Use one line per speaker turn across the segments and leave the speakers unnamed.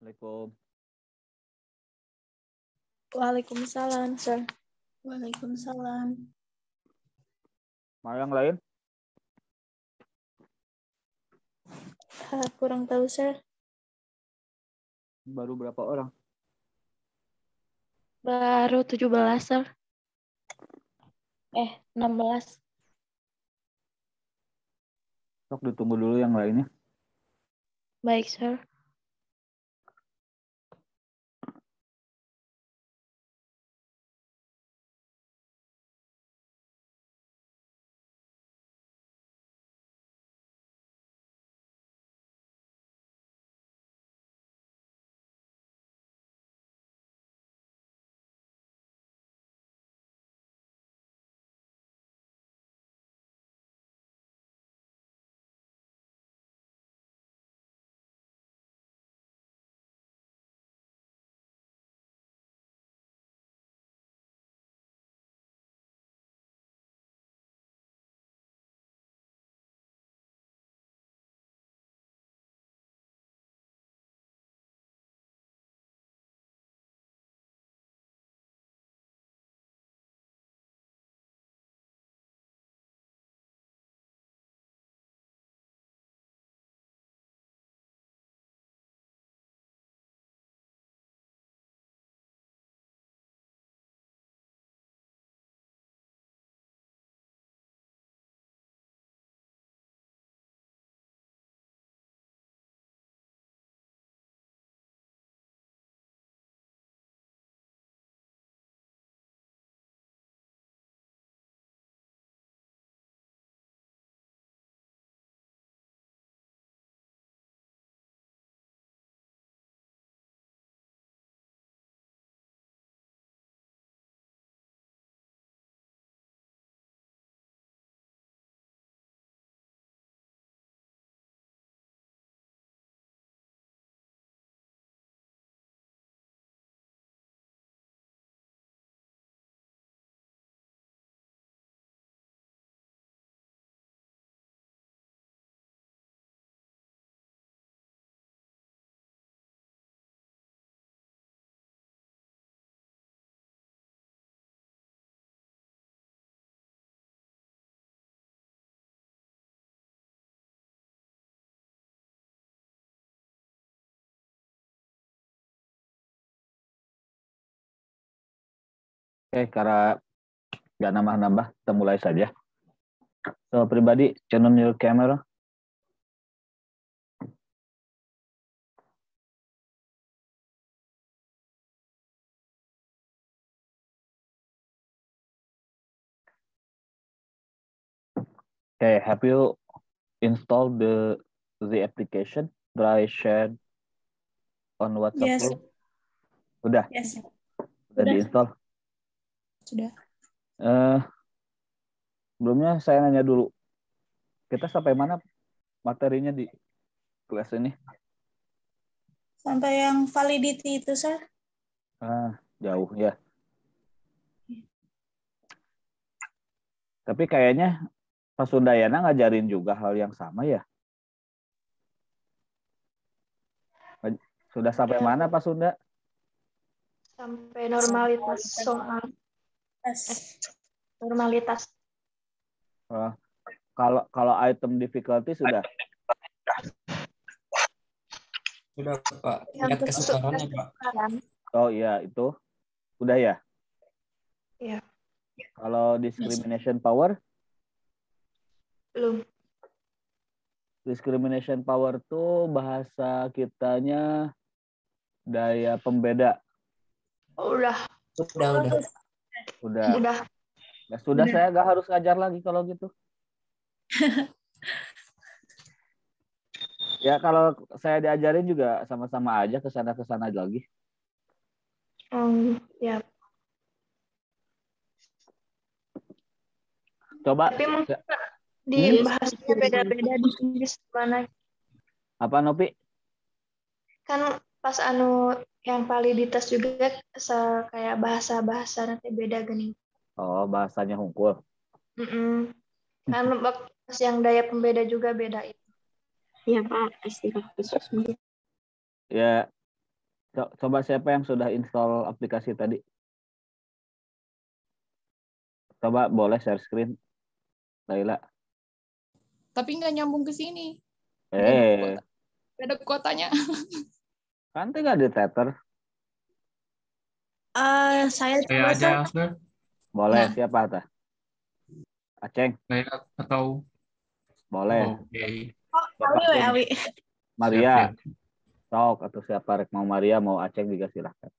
Assalamualaikum.
Waalaikumsalam, Sir.
Waalaikumsalam.
Mau yang lain?
Kurang tahu, Sir.
Baru berapa orang?
Baru 17, Sir. 16.
Sok ditunggu dulu yang lainnya.
Baik, Sir.
Oke, karena nggak nambah-nambah, kita mulai saja. So, pribadi, turn on your camera. Okay, have you installed the application that I shared on WhatsApp
Yes.
group? Udah?
Yes.
Udah diinstal?
Sudah.
Sebelumnya saya nanya dulu, kita sampai mana materinya di kelas ini?
Sampai yang validity itu, Sir.
Jauh ya. Tapi kayaknya Pak Sundayana ngajarin juga hal yang sama ya? Sudah sampai mana Pak Sunda?
Sampai normalitas soal. Normalitas.
Kalau item difficulty sudah?
Sudah, Pak. Tingkat kesukarannya, Pak.
Oh iya, itu. Udah ya?
Iya.
Kalau discrimination power?
Belum.
Discrimination power tuh bahasa kitanya daya pembeda.
Oh, udah.
Udah. Ya sudah, saya nggak harus ngajar lagi kalau gitu. Ya kalau saya diajarin juga sama-sama aja kesana lagi.
Ya.
Coba.
Tapi mungkin dibahasnya beda-beda di Inggris mana?
Apa Nopi?
Kan pas yang validitas juga kayak bahasa nanti beda gini.
Oh, bahasanya hungkul.
Kan pas yang daya pembeda juga beda itu.
Iya, Pak. Istilah khusus.
Ya, Coba siapa yang sudah install aplikasi tadi? Coba boleh share screen, Laila.
Tapi nggak nyambung ke sini.
Eh,
Ada kuotanya.
kan tinggal di tether.
Saya
Saya
coba,
aja,
Sir.
Sir.
Boleh,
Nah.
siapa tah? Aceng,
Saya atau
boleh.
oke.
Awi, we, Awi.
Maria,
Siap.
sok atau siapa rek mau Maria mau Aceng juga silahkan.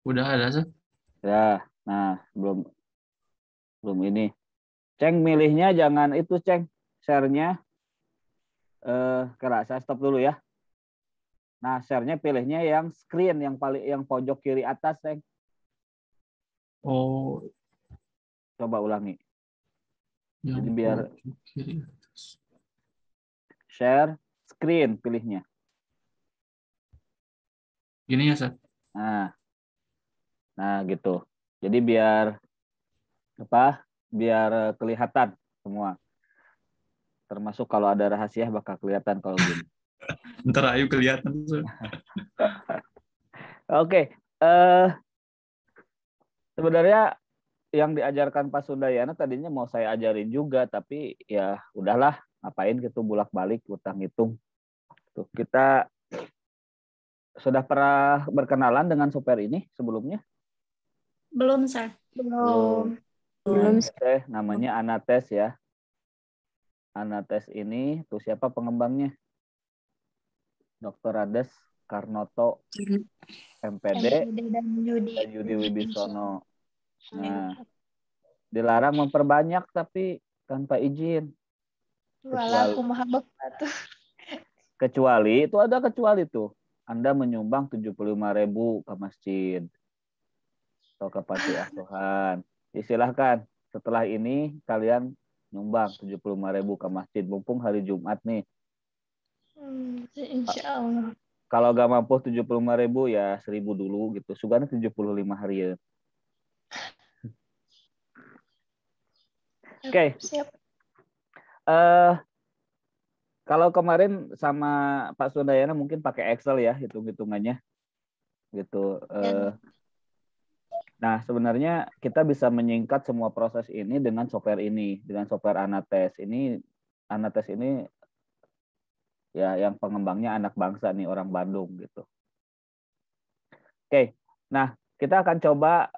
Udah ada, Sir.
Ya, nah belum ini. Ceng milihnya jangan itu Ceng, share-nya saya stop dulu ya. Nah, share-nya pilihnya yang screen yang pojok kiri atas, Ceng.
Oh,
Coba ulangi.
yang
Jadi biar
pojok kiri atas.
share screen pilihnya.
Gini ya, Sir.
Nah gitu. Jadi biar kelihatan semua. Termasuk kalau ada rahasia bakal kelihatan kalau gini.
Ntar ayo kelihatan, Sir.
Oke. Sebenarnya yang diajarkan Pak Sundayana tadinya mau saya ajarin juga, tapi ya udahlah, ngapain gitu bolak-balik utang hitung. Tuh, kita sudah pernah berkenalan dengan software ini sebelumnya?
Belum, Sir.
Belum.
Oke, namanya Anates ya. Anates ini tuh siapa pengembangnya? Dr. Rades Karnoto, MPD,
Dan Yudi.
dan Yudi Wibisono. Nah, dilarang memperbanyak tapi tanpa izin.
Walah, aku maha bapak tuh.
Kecuali itu ada kecuali tuh. Anda menyumbang 75.000 ke masjid atau ke panti asuhan. Silahkan. Setelah ini kalian nyumbang 75.000 ke masjid. Mumpung hari Jumat nih.
Insya Allah.
Kalau gak mampu 75.000 ya 1.000 dulu gitu. Sugana 75 hari ya. Oke.
Siap.
Kalau kemarin sama Pak Sundayana mungkin pakai Excel ya hitung-hitungannya gitu. Nah sebenarnya kita bisa menyingkat semua proses ini dengan software ini, dengan software Anates ini. Anates ini ya yang pengembangnya anak bangsa nih orang Bandung gitu. Oke, nah kita akan coba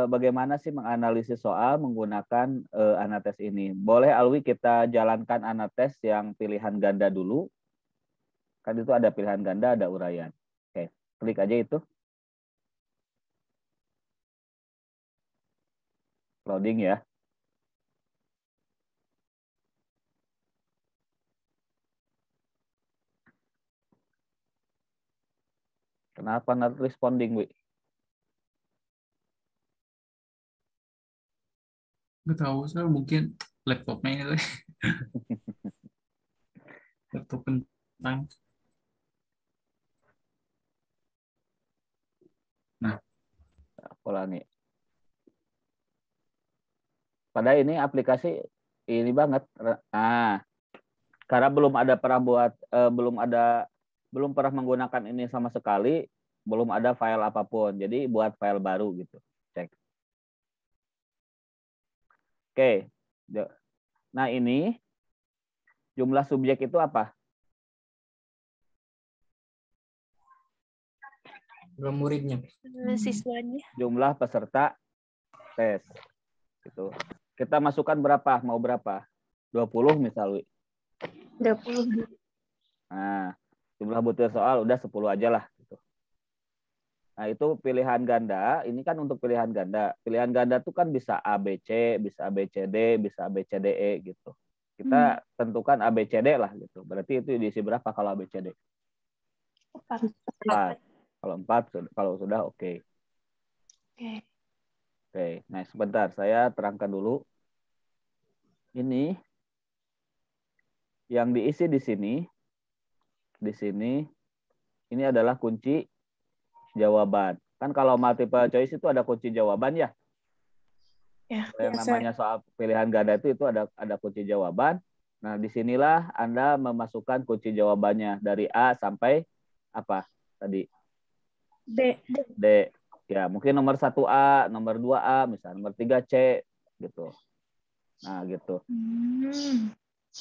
bagaimana sih menganalisis soal menggunakan Anates ini. Boleh Alwi kita jalankan Anates yang pilihan ganda dulu. Kan itu ada pilihan ganda, ada uraian. Oke, klik aja itu. Loading ya. Kenapa not responding, Wi?
Nggak tahu, Sir. Mungkin laptopnya ini, Sir. Laptop kentang. Nah,
Ulangi. Padahal ini aplikasi ini banget. Nah, karena belum pernah menggunakan ini sama sekali, belum ada file apapun. Jadi buat file baru gitu. Cek. Oke. Nah, ini jumlah subjek itu apa?
muridnya.
Siswanya.
Jumlah peserta tes. Gitu. Kita masukkan berapa? Mau berapa? 20 misalnya.
20.
Nah, jumlah butir soal udah 10 aja lah. Gitu. Nah, itu pilihan ganda. Ini kan untuk pilihan ganda. Pilihan ganda itu kan bisa ABC, bisa ABCD, bisa ABCDE gitu. Kita tentukan ABCD lah gitu. Berarti itu diisi berapa kalau ABCD? 4. Kalau 4, kalau sudah oke.
Oke.
Oke, nah sebentar saya terangkan dulu. Ini yang diisi di sini ini adalah kunci jawaban. Kan kalau multiple choice itu ada kunci jawaban ya.
Ya.
Yang
Ya,
namanya soal pilihan ganda itu ada kunci jawaban. Nah, disinilah Anda memasukkan kunci jawabannya dari A sampai apa tadi?
D.
D. Ya, mungkin nomor 1A, nomor 2A, misalnya nomor 3C gitu. Nah, gitu.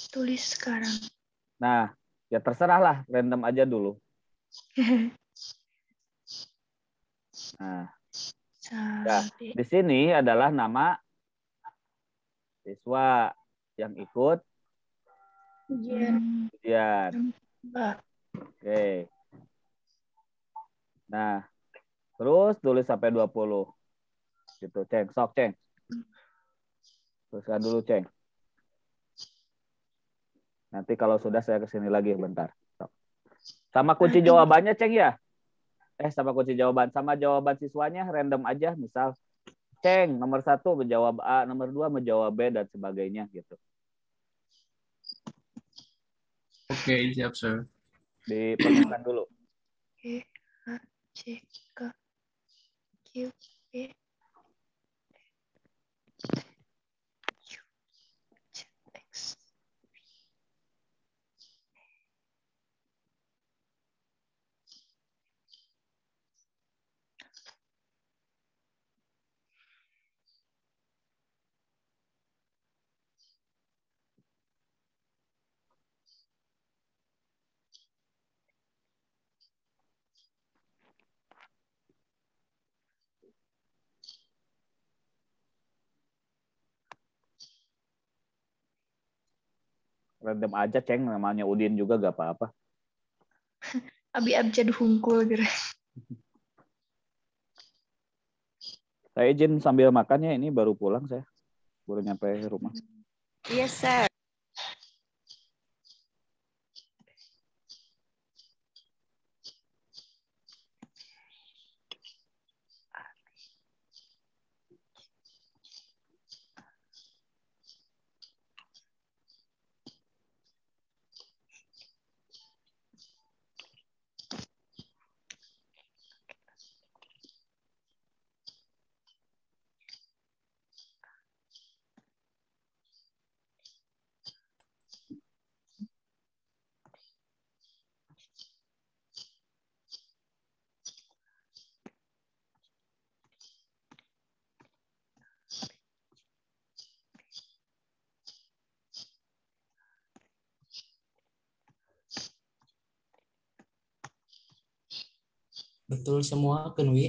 Tulis sekarang.
Nah, ya terserah lah, random aja dulu. Nah, ya,
Sabe.
di sini adalah nama siswa yang ikut
Ujian.
ujian.
Mbak.
Oke. Nah, terus tulis sampai 20. Gitu, Ceng. Sok, Ceng. Tuliskan dulu, Ceng. Nanti kalau sudah saya kesini lagi bentar. Sok. Sama kunci jawabannya, Ceng ya? Sama kunci jawaban. Sama jawaban siswanya random aja. Misal, Ceng, nomor 1 menjawab A, nomor 2 menjawab B, dan sebagainya gitu.
Oke, siap, sir.
Dipenuhkan dulu.
E, H, C, K, Q, E, Q, Z, X.
Random aja, Ceng. Namanya Udin juga gak apa-apa.
Abi abjad hungkul gitu.
Saya izin sambil makannya, ini baru pulang saya. Baru nyampe rumah.
Yes, sir.
Betul semua, Kenwi.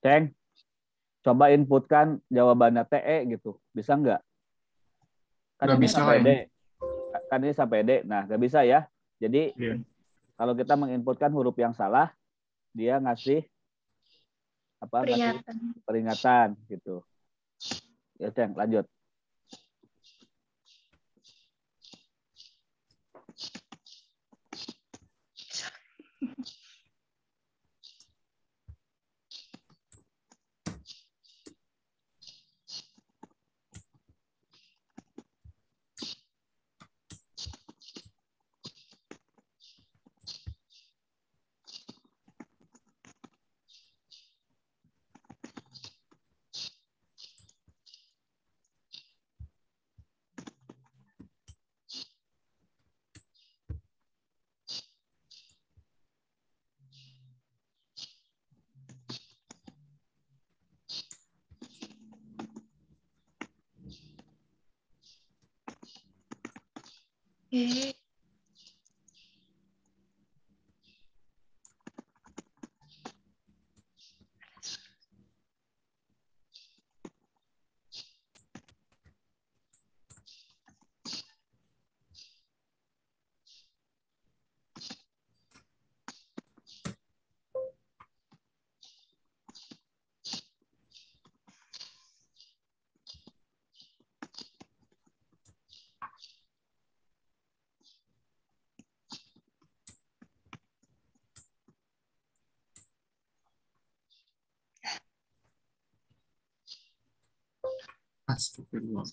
Ceng, coba inputkan jawabannya TE gitu. Bisa nggak? Kan
Nggak
ini
bisa
sampai D.
kayaknya.
Kan ini sampai D. Nah, nggak bisa ya. Jadi,
Iya.
kalau kita menginputkan huruf yang salah, dia ngasih ngasih
Peringatan.
peringatan gitu. Ya, Ceng, lanjut.
E,
Astagfirullah.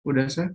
Udah, Sir?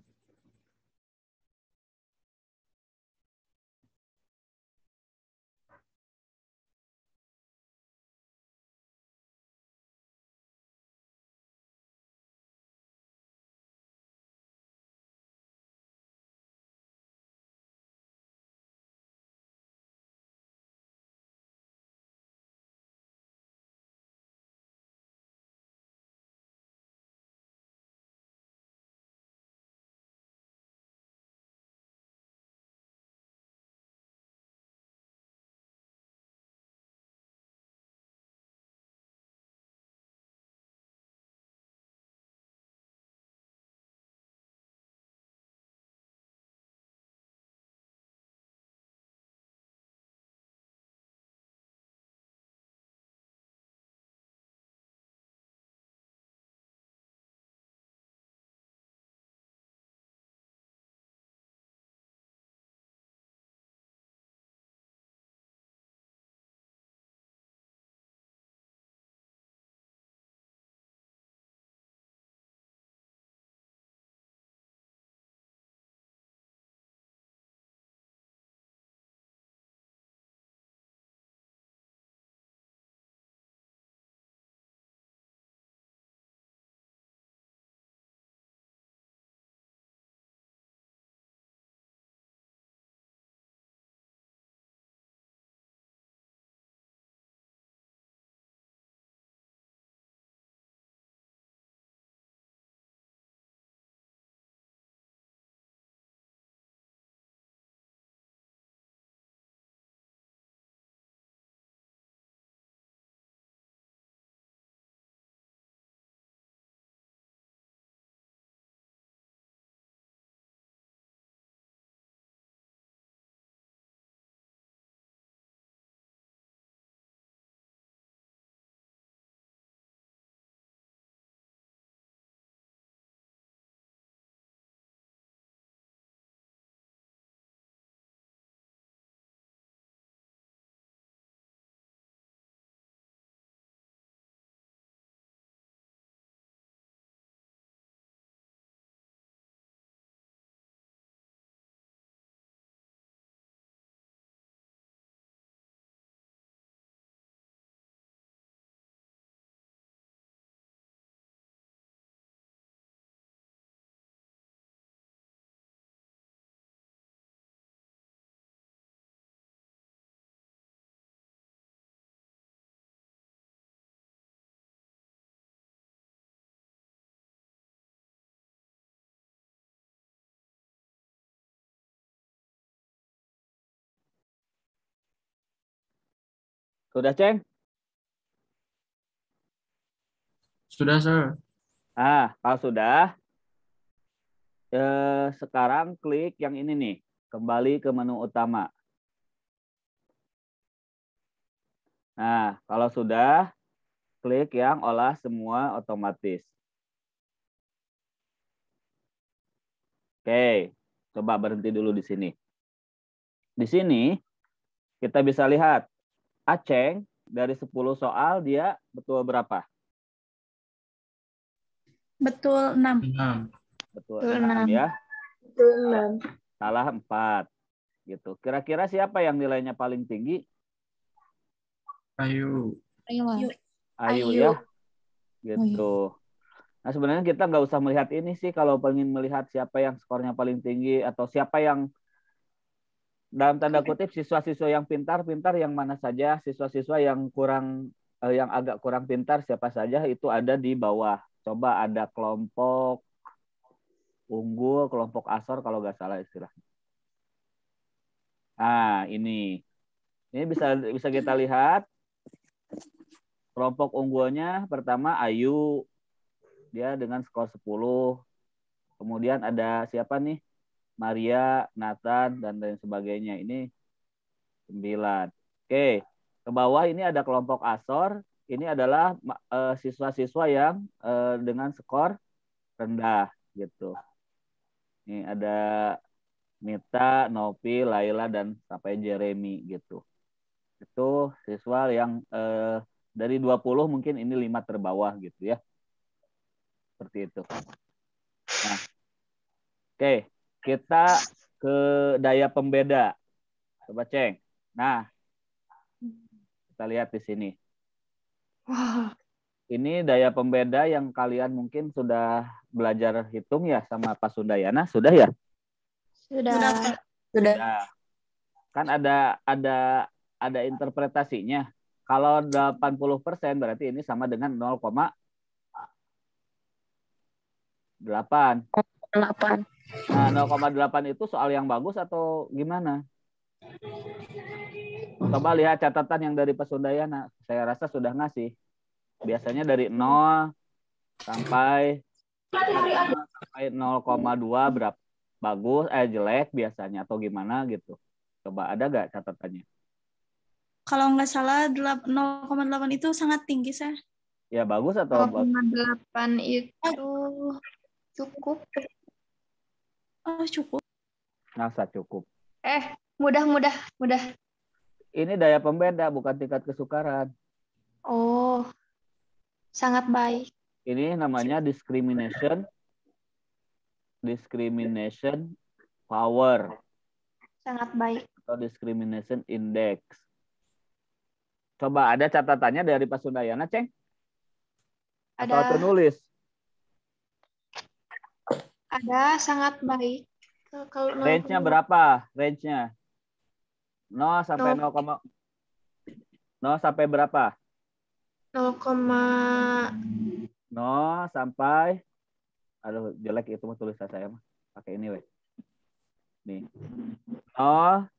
Sudah, Ceng?
Sudah, Sir.
Kalau sudah, sekarang klik yang ini nih, kembali ke menu utama. Nah, kalau sudah, klik yang olah semua otomatis. Oke, coba berhenti dulu di sini. Di sini kita bisa lihat Aceng dari 10 soal dia betul berapa?
Betul 6.
6.
Betul
Betul
6
6.
ya.
Betul.
Salah 4. Gitu. Kira-kira siapa yang nilainya paling tinggi?
Ayo.
Ayolah.
Ayu
Ayu.
ya. Gitu. Nah, sebenarnya kita nggak usah melihat ini sih kalau pengen melihat siapa yang skornya paling tinggi atau siapa yang dalam tanda kutip siswa-siswa yang pintar-pintar yang mana saja, siswa-siswa yang yang agak kurang pintar siapa saja itu ada di bawah. Coba ada kelompok unggul, kelompok asor kalau nggak salah istilahnya. Nah, ini bisa kita lihat kelompok unggulnya pertama Ayu, dia dengan skor 10. Kemudian ada siapa nih? Maria, Nathan, dan lain sebagainya. Ini 9. Oke, ke bawah ini ada kelompok asor. Ini adalah siswa-siswa yang dengan skor rendah gitu. Ini ada Mita, Novi, Laila, dan sampai Jeremy gitu. Itu siswa yang dari 20 mungkin ini 5 terbawah gitu ya. Seperti itu. Nah, oke, kita ke daya pembeda. Coba cek. Nah, kita lihat di sini.
Wah,
Ini daya pembeda yang kalian mungkin sudah belajar hitung ya sama Pak Sundayana, sudah ya?
sudah.
Sudah. Kan ada interpretasinya. Kalau 80% berarti ini sama dengan 0,8.
8.
Nah, 0,8 itu soal yang bagus atau gimana? Coba lihat catatan yang dari Pak Sundayana. Saya rasa sudah ngasih. Biasanya dari 0 sampai 0,2 berapa bagus, jelek biasanya atau gimana gitu. Coba ada nggak catatannya?
Kalau nggak salah 0,8 itu sangat tinggi, Sir.
Ya bagus atau
0,8 itu cukup.
Oh, cukup.
nasa cukup.
Mudah.
Ini daya pembeda bukan tingkat kesukaran.
Oh, sangat baik.
Ini namanya discrimination power
Sangat baik.
atau discrimination index. Coba ada catatannya dari Pak Sundayana, Ceng? Atau
Ada
nulis?
sangat baik. Kalau
Range-nya berapa? Range-nya 0 sampai 0, 0 sampai berapa? 0 sampai, aduh jelek itu mah tulisan saya mah. Pakai ini weh. Nih. 0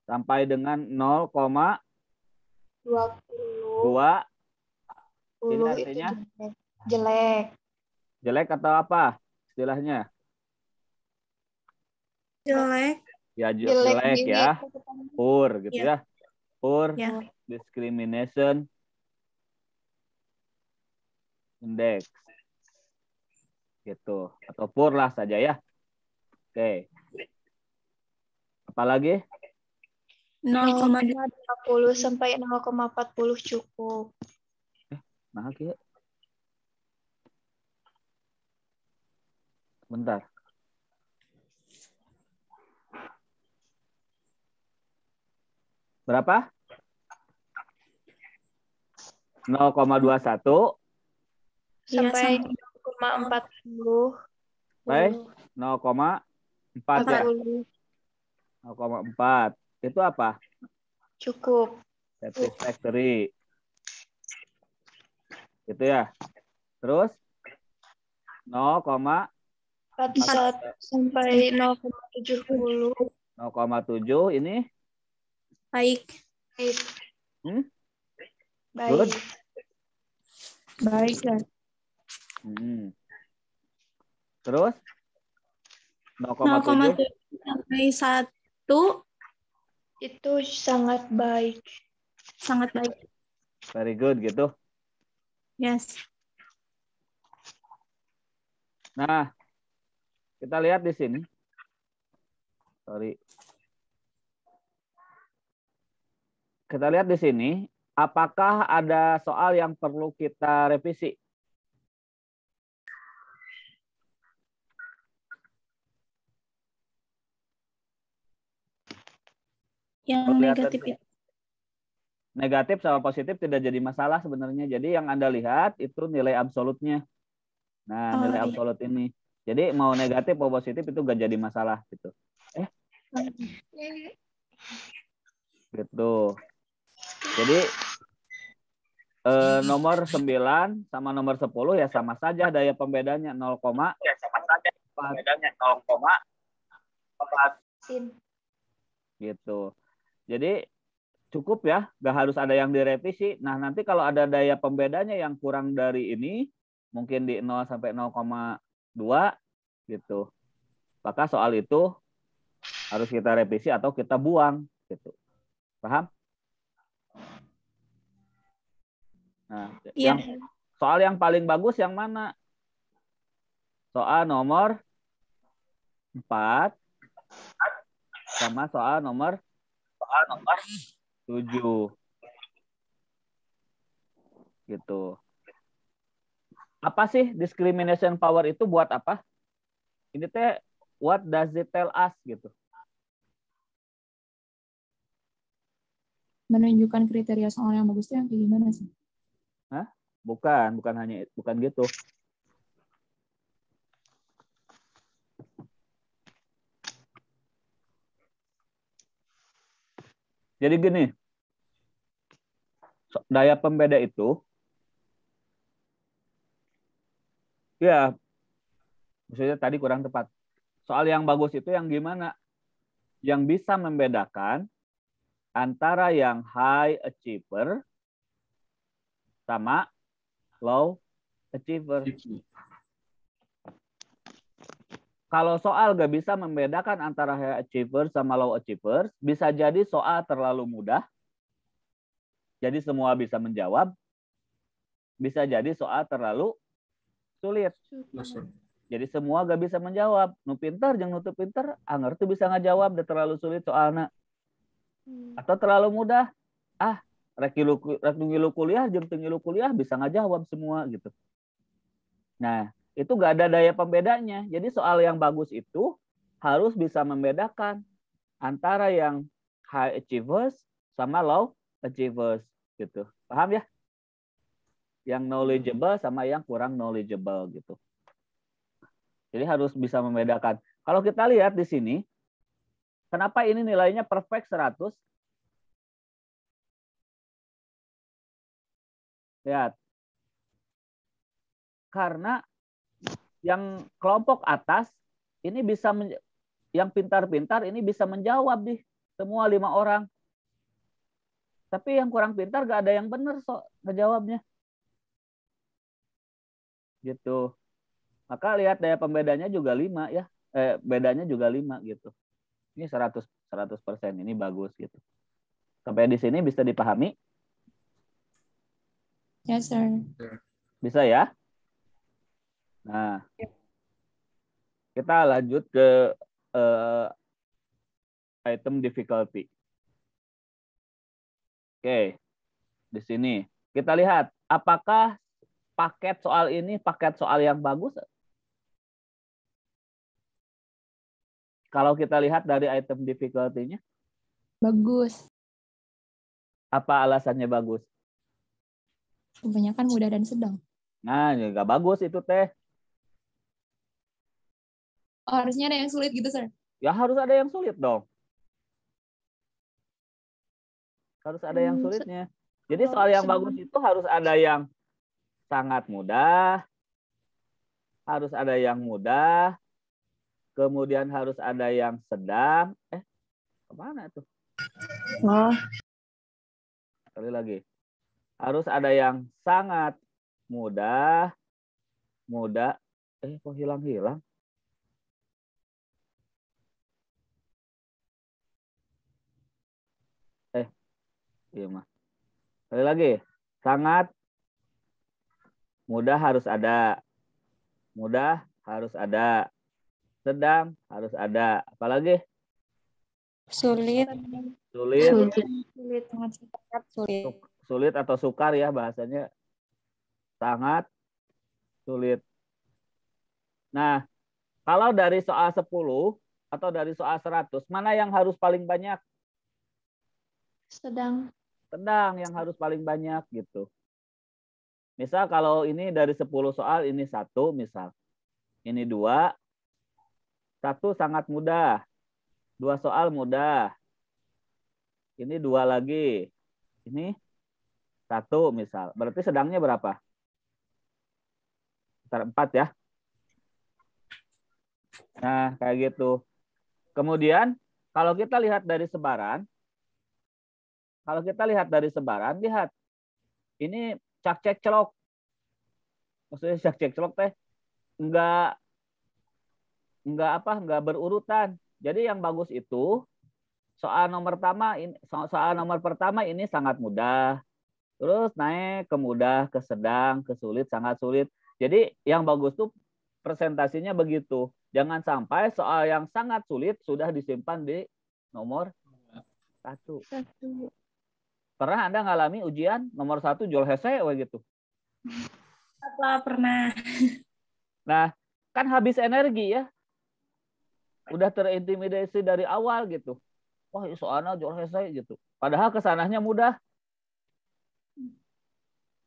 sampai dengan 0,2.
20
Ini
itu
artinya
jelek.
jelek atau apa istilahnya?
Jelek.
Ya
Jelek
jelek
di
ya. Poor gitu ya. Poor
Ya.
discrimination index. Gitu. Atau poor lah saja ya. Oke. Apalagi?
0,20 sampai 0,40 cukup.
Nah, ya. Bentar. Berapa? 0,21
Iya,
Sampai
sama.
0,40.
sampai 0,4 ya.
40
0,4. Itu apa?
cukup.
Satisfactory. Gitu ya. Terus 0,41
41 sampai 0,70.
0,7 ini
Baik.
Baik.
Good.
Baik, Sir.
Terus
0,7
0,7
sampai 1
Itu sangat baik.
sangat baik.
very good gitu.
Yes.
Nah, kita lihat di sini. Sorry. Kita lihat di sini, apakah ada soal yang perlu kita revisi?
Yang
Kalau
negatif
kelihatan
itu.
negatif sama positif tidak jadi masalah sebenarnya. Jadi yang Anda lihat itu nilai absolutnya. Nah,
Oh,
nilai
iya.
absolut ini. Jadi mau negatif mau positif itu gak jadi masalah gitu. Gitu. Jadi nomor 9 sama nomor 10 ya sama saja daya pembedanya 0,1. Bedanya 0,4
Sin.
gitu. Jadi cukup ya, nggak harus ada yang direvisi. Nah, nanti kalau ada daya pembedanya yang kurang dari ini, mungkin di 0 sampai 0,2 gitu. Maka soal itu harus kita revisi atau kita buang gitu. Paham? Nah,
Iya.
soal yang paling bagus yang mana? Soal nomor 4 sama soal nomor 7 gitu. Apa sih discrimination power itu buat apa? Ini teh what does it tell us gitu.
Menunjukkan kriteria soal yang bagus itu yang kayak gimana sih?
Hah? Bukan gitu. Jadi gini, daya pembeda itu ya maksudnya tadi kurang tepat. Soal yang bagus itu yang gimana? Yang bisa membedakan antara yang high achiever sama low achiever. Kalau soal gak bisa membedakan antara high achiever sama low achiever, bisa jadi soal terlalu mudah, jadi semua bisa menjawab, bisa jadi soal terlalu sulit. Jadi semua gak bisa menjawab. Nu pinter jeung nu teu pinter, anger tuh bisa ngajawab, udah terlalu sulit soalnya. Atau terlalu mudah, rek ngilu kuliah jeung teu ngilu kuliah bisa ngajawab semua gitu. Nah, itu gak ada daya pembedanya. Jadi soal yang bagus itu harus bisa membedakan antara yang high achievers sama low achievers gitu. Paham ya? Yang knowledgeable sama yang kurang knowledgeable gitu. Jadi harus bisa membedakan. Kalau kita lihat di sini, kenapa ini nilainya perfect 100? Lihat. Karena yang kelompok atas ini bisa yang pintar-pintar ini bisa menjawab nih semua 5 orang. Tapi yang kurang pintar gak ada yang benar ngejawabnya. Gitu. Maka lihat daya pembedanya juga 5 ya. Bedanya juga 5 gitu. Ini 100% ini bagus gitu. Sampai di sini bisa dipahami?
Yes, sir.
Bisa ya? Nah, kita lanjut ke item difficulty. Oke, di sini kita lihat apakah paket soal ini paket soal yang bagus. Kalau kita lihat dari item difficulty-nya,
Bagus.
apa alasannya bagus?
Kebanyakan mudah dan sedang.
Nah, nggak bagus itu teh.
Oh, harusnya ada yang sulit gitu, sir.
Ya harus ada yang sulit dong. Harus ada yang sulitnya. Jadi soal yang bagus itu harus ada yang sangat mudah, harus ada yang mudah, kemudian harus ada yang sedang. Kemana tuh?
Oh,
Sekali lagi. Harus ada yang sangat mudah. Kok hilang-hilang? Iya mah. Sekali lagi. Sangat mudah harus ada. Mudah harus ada. Sedang harus ada. Apalagi?
Sulit.
Sulit.
sulit.
Sangat sulit.
Sulit atau sukar ya bahasanya. Sangat sulit. Nah, kalau dari soal 10 atau dari soal 100, mana yang harus paling banyak?
Sedang.
Sedang yang harus paling banyak gitu. Misal kalau ini dari 10 soal, ini 1 misal. Ini 2. 1 sangat mudah. 2 soal mudah. Ini 2 lagi. Ini 1 misal. Berarti sedangnya berapa? Sekitar 4 ya. Nah, kayak gitu. Kemudian kalau kita lihat dari sebaran, lihat ini cak-cek celok. Maksudnya cak-cek celok teh enggak enggak berurutan. Jadi yang bagus itu soal nomor pertama ini sangat mudah. Terus naik ke mudah, ke sedang, ke sulit, sangat sulit. Jadi yang bagus tuh presentasinya begitu. Jangan sampai soal yang sangat sulit sudah disimpan di nomor 1. Pernah Anda ngalami ujian nomor 1 jol hese gitu?
Apa pernah?
Nah, kan habis energi ya. Udah terintimidasi dari awal gitu. Wah, soalnya jol hese gitu. Padahal kesananya mudah.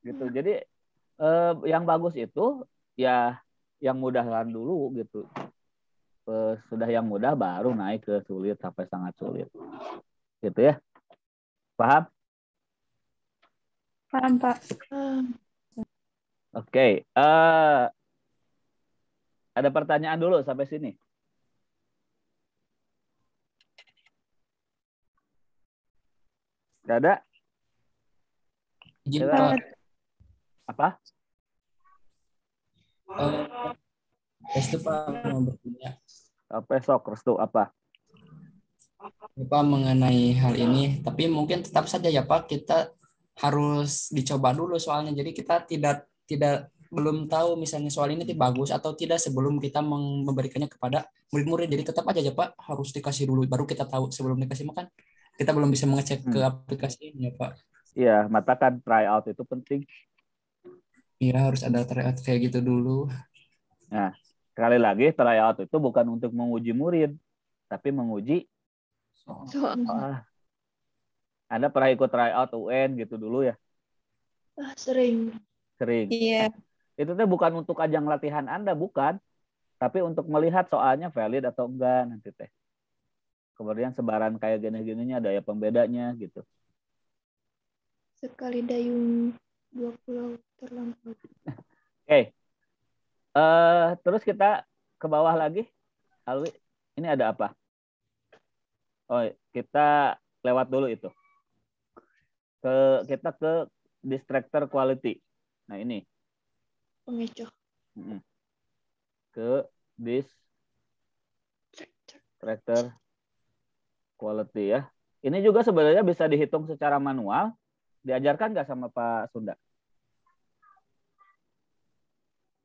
Gitu. Jadi yang bagus itu ya yang mudahan dulu gitu. Sudah yang mudah baru naik ke sulit sampai sangat sulit. Gitu ya. Paham?
Paham, Pak.
Oke. Ada pertanyaan dulu sampai sini. Gak ada?
Izin,
Ada.
Pak.
Apa?
Restu, Pak, mau bertanya.
Besok restu apa?
Pak, mengenai hal ini, tapi mungkin tetap saja ya Pak, kita harus dicoba dulu soalnya. Jadi kita tidak belum tahu misalnya soal ini bagus atau tidak sebelum kita memberikannya kepada murid-murid. Jadi tetap aja ya Pak, harus dikasih dulu baru kita tahu. Sebelum dikasih makan, kita belum bisa mengecek ke aplikasi ini ya Pak.
Iya, mata kan tryout itu penting.
Iya, harus ada tryout kayak gitu dulu.
Nah, sekali lagi tryout itu bukan untuk menguji murid, tapi menguji soal. Anda pernah ikut tryout UN gitu dulu ya?
Sering.
Iya.
Itu tuh bukan untuk ajang latihan Anda, bukan. Tapi untuk melihat soalnya valid atau enggak nanti teh. Kemudian sebaran kayak gini-gininya ada ya pembedanya gitu.
Sekali dayung 2 pulau terlampau.
Oke. Terus kita ke bawah lagi. Alwi, ini ada apa? Oh, kita lewat dulu itu. Kita ke distractor quality. Nah, ini.
Pengecoh.
Ke distractor quality ya. Ini juga sebenarnya bisa dihitung secara manual. Diajarkan nggak sama Pak Sunda?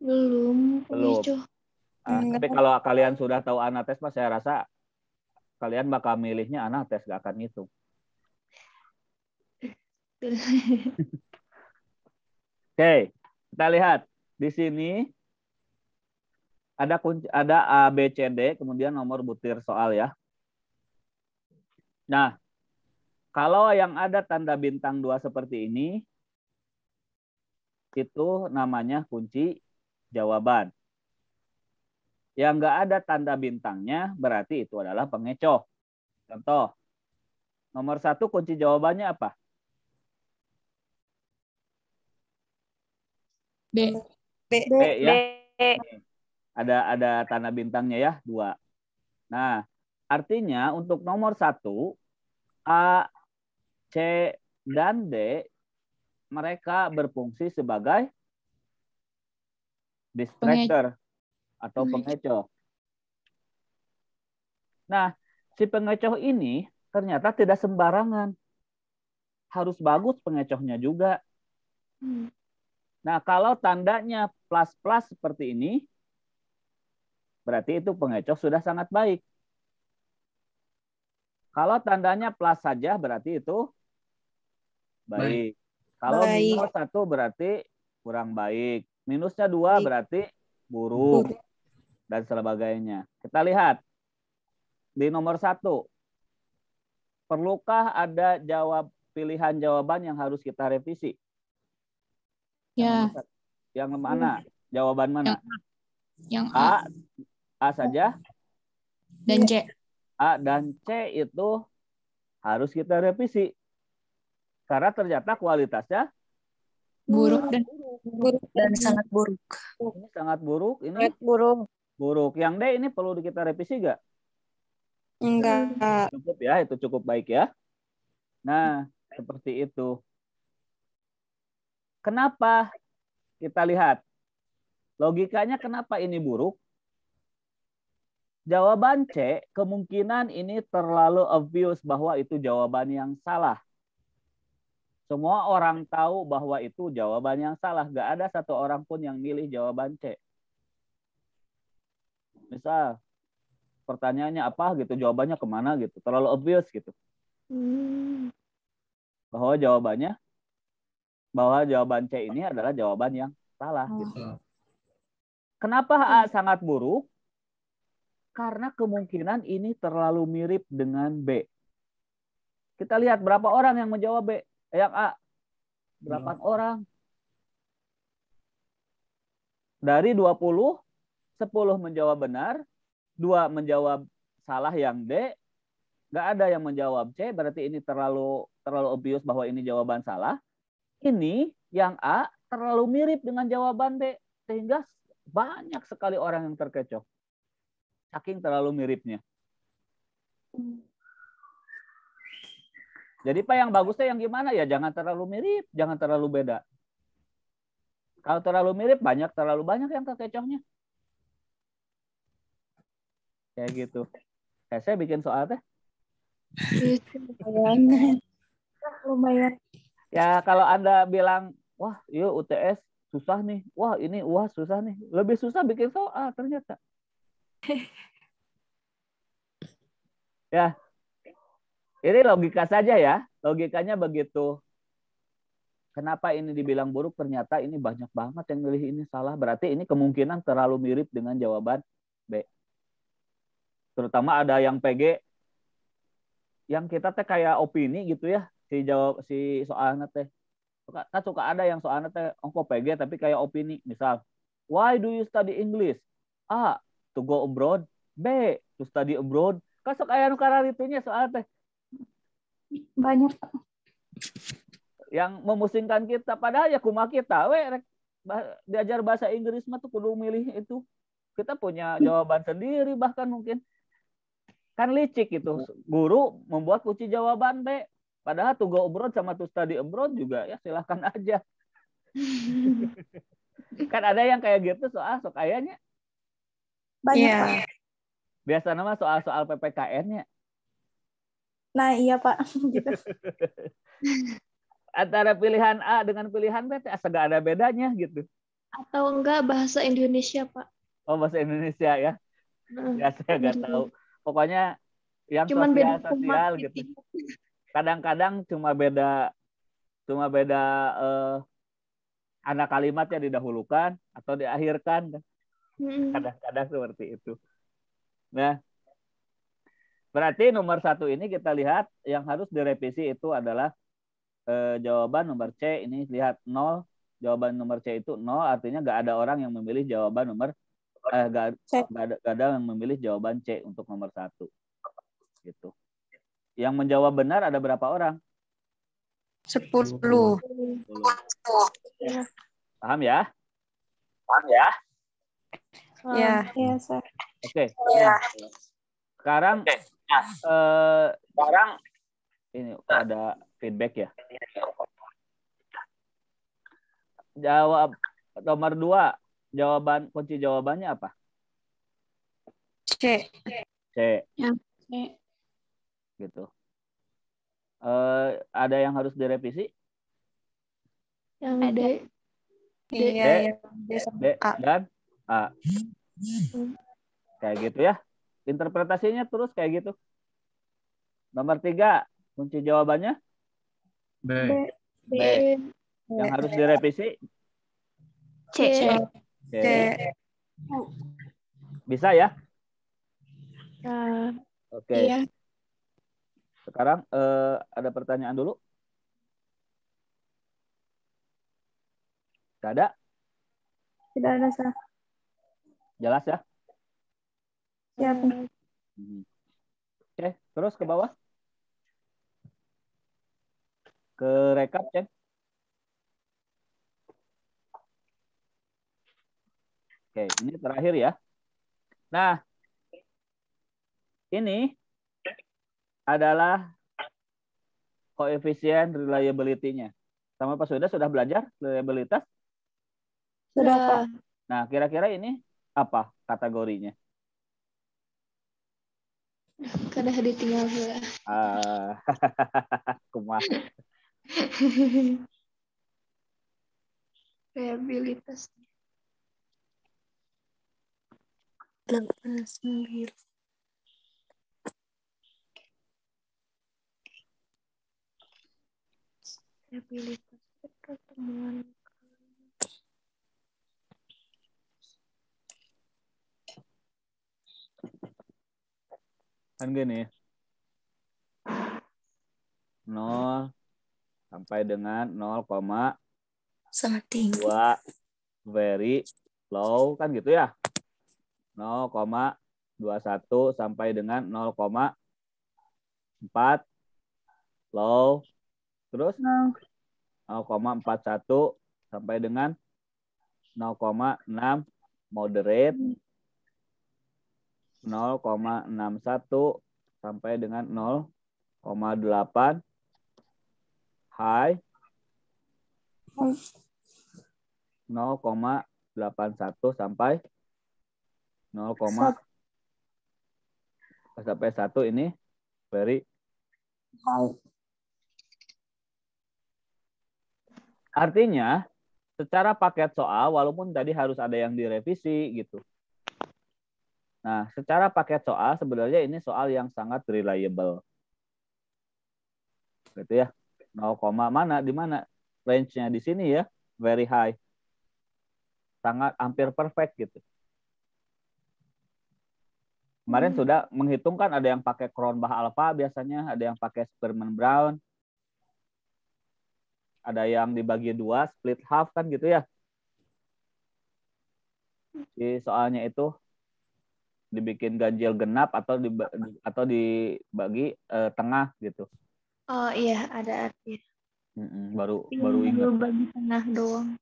Belum. Pengecoh.
Tapi kalau kalian sudah tahu anates, Pak, saya rasa kalian bakal milihnya anates, nggak akan ngitung. Oke, kita lihat di sini ada A, B, C, D, kemudian nomor butir soal ya. Nah, kalau yang ada tanda bintang 2 seperti ini, itu namanya kunci jawaban. Yang nggak ada tanda bintangnya, berarti itu adalah pengecoh. Contoh, nomor 1 kunci jawabannya apa?
B.
B ya. Ada tanda bintangnya ya, 2. Nah, artinya untuk nomor 1, A, C, dan D, mereka berfungsi sebagai distractor atau pengecoh. Nah, si pengecoh ini ternyata tidak sembarangan. Harus bagus pengecohnya juga. Nah, kalau tandanya plus-plus seperti ini, berarti itu pengecoh sudah sangat baik. Kalau tandanya plus saja, berarti itu baik. Kalau minus 1 berarti kurang baik. Minusnya 2 berarti buruk. Dan sebagainya. Kita lihat. Di nomor 1. Perlukah ada pilihan jawaban yang harus kita revisi?
Ya.
Yang mana? Jawaban mana?
Yang A.
A saja?
Dan C.
A dan C itu harus kita revisi. Karena ternyata kualitasnya
buruk
dan sangat buruk.
Ini sangat buruk. Ini
Sangat buruk.
Buruk. Yang D ini perlu kita revisi nggak?
Enggak.
Cukup ya, itu cukup baik ya. Nah, seperti itu. Kenapa? Kita lihat. Logikanya kenapa ini buruk? Jawaban C, kemungkinan ini terlalu obvious bahwa itu jawaban yang salah. Semua orang tahu bahwa itu jawaban yang salah. Gak ada satu orang pun yang milih jawaban C. Misal, pertanyaannya apa gitu, jawabannya kemana gitu. Terlalu obvious gitu. Bahwa jawaban C ini adalah jawaban yang salah. Gitu. Kenapa A sangat buruk? Karena kemungkinan ini terlalu mirip dengan B. Kita lihat berapa orang yang menjawab B. Yang A. 8 orang. Dari 20, 10 menjawab benar, 2 menjawab salah yang D, nggak ada yang menjawab C, berarti ini terlalu obvious bahwa ini jawaban salah. Ini yang A terlalu mirip dengan jawaban D, sehingga banyak sekali orang yang terkecoh. Saking terlalu miripnya. Jadi Pak, yang bagusnya yang gimana ya? Jangan terlalu mirip, jangan terlalu beda. Kalau terlalu mirip, terlalu banyak yang terkecohnya. Kayak gitu. Saya bikin soal teh.
Lumayan.
Ya kalau Anda bilang, wah iya UTS susah nih. Wah ini UAS susah nih. Lebih susah bikin soal ternyata. Ya, ini logika saja ya. Logikanya begitu. Kenapa ini dibilang buruk? Ternyata ini banyak banget yang milih ini salah. Berarti ini kemungkinan terlalu mirip dengan jawaban B. Terutama ada yang PG, yang kita teh kayak opini gitu ya. Si soalnya teh. Kan suka ada yang soalnya teh ongko PG tapi kayak opini. Misal, why do you study English? A, to go abroad. B, to study abroad. Kan suka aya nu kararitunya soalnya teh.
Banyak.
Yang memusingkan kita, padahal ya kumaha kita diajar bahasa Inggris mah tuh kudu milih itu. Kita punya jawaban sendiri bahkan mungkin. Kan licik itu. Guru membuat kunci jawaban B. Padahal to go abroad sama to study abroad juga ya silahkan aja. Kan ada yang kayak gitu soal kayaknya.
Banyak,
Iya.
Pak.
Biasa nama soal-soal PPKN-nya.
Nah, iya, Pak. Gitu.
Antara pilihan A dengan pilihan B agak ada bedanya gitu.
Atau enggak bahasa Indonesia, Pak.
Oh, bahasa Indonesia ya. Ya saya nggak tahu. Pokoknya yang
Cuman beda
sosial gitu. Kadang-kadang cuma beda anak kalimatnya didahulukan atau diakhirkan. Kadang-kadang seperti itu. Nah, berarti nomor 1 ini kita lihat yang harus direvisi itu adalah jawaban nomor C. Ini lihat 0. Jawaban nomor C itu 0, artinya nggak ada orang yang memilih jawaban nomor nggak ada yang memilih jawaban C untuk nomor 1. Gitu. Yang menjawab benar ada berapa orang?
10.
Paham ya?
Ya.
Iya, Sir.
Oke. Sekarang ini ada feedback ya. Jawab nomor 2. Kunci jawabannya apa?
C.
C.
Ya.
Gitu. Ada yang harus direvisi?
Yang D.
Iya,
D dan A. Kayak gitu ya. Interpretasinya terus kayak gitu. Nomor 3, kunci jawabannya
B.
B.
yang harus direvisi
C.
C. Bisa ya? Oke.
Iya.
Sekarang ada pertanyaan dulu. Gak ada?
Tidak ada, Sir.
Jelas ya?
Siap.
Oke, terus ke bawah. Ke rekap, cek. Oke, ini terakhir ya. Nah, ini adalah koefisien reliability-nya. Sama Pak sudah belajar reliabilitas?
Sudah, Pak.
Nah, kira-kira ini apa kategorinya?
Kada ditinggal heula.
Kumaha.
Reliabilitas.
89.
Reliabilitas pertemuan.
Kan gini. 0 sampai dengan 0,2
Sangat tinggi.
very low kan gitu ya. 0,21 sampai dengan 0,4 low. Terus 0,41 sampai dengan 0,6 moderate. 0,61 sampai dengan 0,8 high. 0,81 sampai 0, sampai 1 ini very high. Artinya secara paket soal walaupun tadi harus ada yang direvisi gitu. Nah, secara paket soal sebenarnya ini soal yang sangat reliable. Gitu ya. 0, mana di mana range-nya di sini ya, very high. Sangat hampir perfect gitu. Kemarin sudah menghitungkan ada yang pakai Cronbach alpha biasanya, ada yang pakai Spearman Brown. Ada yang dibagi 2, split half kan gitu ya. Di soalnya itu dibikin ganjil genap atau dibagi tengah gitu.
Oh iya, ada arti.
Baru
Baru
ingat.
bagi tengah doang.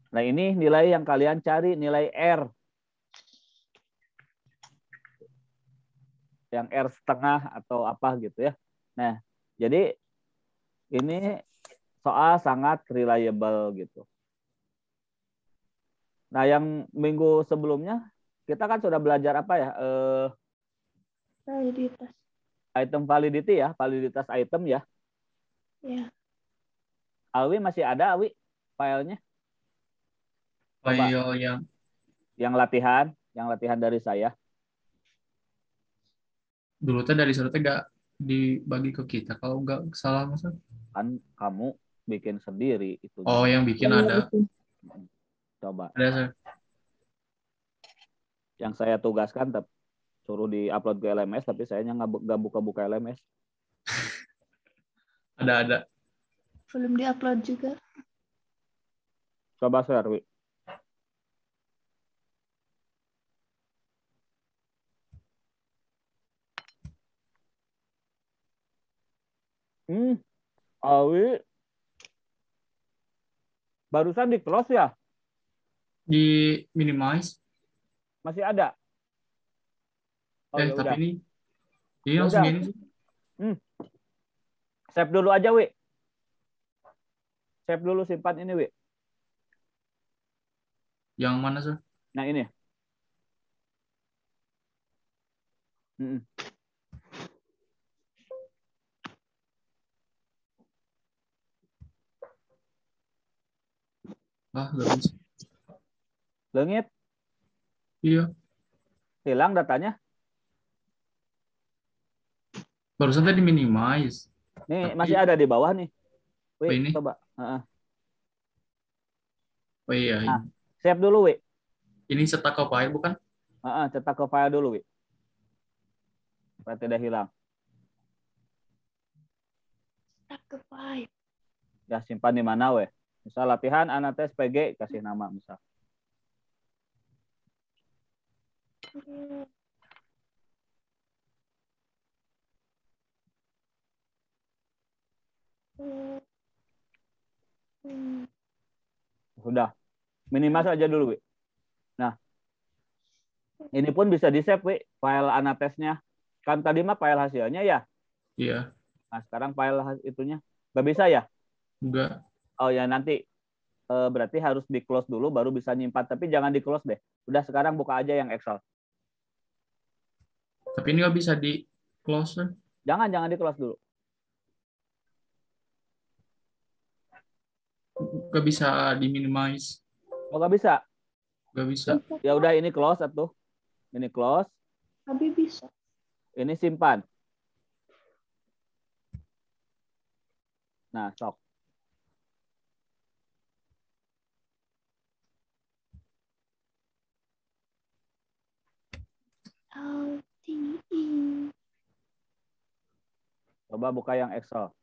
Nah, ini nilai yang kalian cari, nilai R. Yang R setengah atau apa gitu ya. Nah, jadi ini soal sangat reliable gitu. Nah, yang minggu sebelumnya kita kan sudah belajar apa ya?
Validitas.
Item validity ya, validitas item ya.
Ya.
Alwi masih ada, Alwi, filenya? Coba. Yang latihan dari saya.
Dulu teh dari sana teh gak dibagi ke kita kalau nggak salah masa.
Kan kamu bikin sendiri itu.
Oh, yang bikin ada.
Coba.
Ada, Sir.
Yang saya tugaskan suruh di-upload ke LMS, tapi saya nggak buka-buka LMS.
Ada.
Belum diupload juga.
Coba share, Wi. Awi. Barusan di close ya?
Di minimize.
Masih ada? Oh, ya
Tapi
udah.
ini
Ya
langsung
udah.
ini sih.
Save dulu aja, Wi. Save dulu, simpan ini, Wi.
Yang mana, Sir?
Nah, ini.
Gak bisa.
Lengit.
Iya.
Hilang datanya.
Barusan tadi minimize.
Nih,
Tapi,
masih ada di bawah nih. Wi,
ini?
coba.
Oh iya.
Nah, save dulu, Wi.
Ini cetak ke file bukan?
Cetak ke file dulu, Wi. Supaya tidak hilang.
Cetak ke file.
Ya, simpan di mana, we? Misal latihan anates PG, kasih nama misal. Sudah. Minimas aja dulu, Wi. Nah, Ini pun bisa di-save, Wi, file anatesnya. Kan tadi mah file hasilnya ya.
Iya.
Nah, sekarang file itunya. Nggak bisa ya?
Enggak.
Oh ya, nanti berarti harus di-close dulu baru bisa nyimpan. Tapi jangan di-close deh. Udah sekarang buka aja yang Excel.
Tapi ini nggak bisa di close kan?
Jangan di-close dulu.
Nggak bisa di minimize.
Oh, nggak bisa.
Nggak bisa.
Ya udah, ini close atuh. Ini close.
Tapi bisa.
Ini simpan. Nah, sok.
LTE.
Coba buka yang Excel.